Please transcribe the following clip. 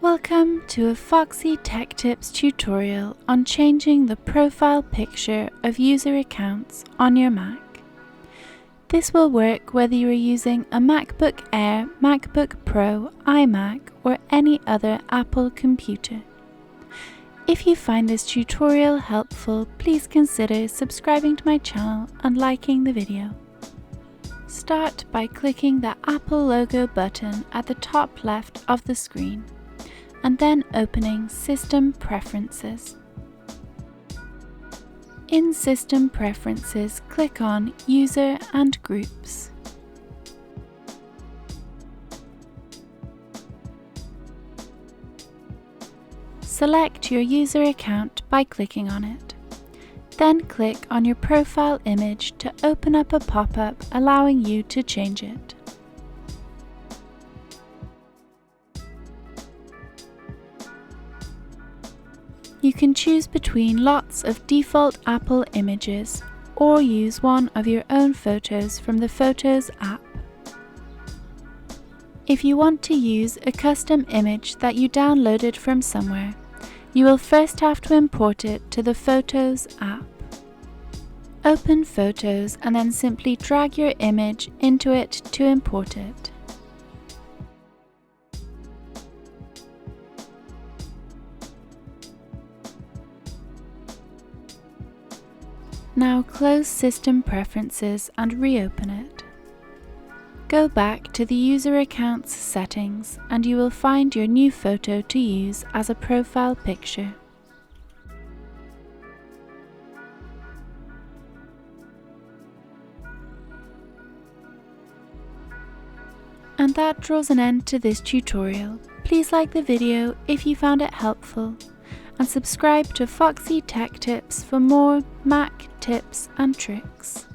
Welcome to a Foxy Tech Tips tutorial on changing the profile picture of user accounts on your Mac. This will work whether you are using a MacBook Air, MacBook Pro, iMac or any other Apple computer. If you find this tutorial helpful, please consider subscribing to my channel and liking the video. Start by clicking the Apple logo button at the top left of the screen, and then opening System Preferences. In System Preferences, click on User and Groups. Select your user account by clicking on it. Then click on your profile image to open up a pop-up allowing you to change it. You can choose between lots of default Apple images or use one of your own photos from the Photos app. If you want to use a custom image that you downloaded from somewhere, you will first have to import it to the Photos app. Open Photos and then simply drag your image into it to import it. Now close System Preferences and reopen it. Go back to the User Accounts settings and you will find your new photo to use as a profile picture. And that draws an end to this tutorial. Please like the video if you found it helpful, and subscribe to Foxy Tech Tips for more Mac tips and tricks.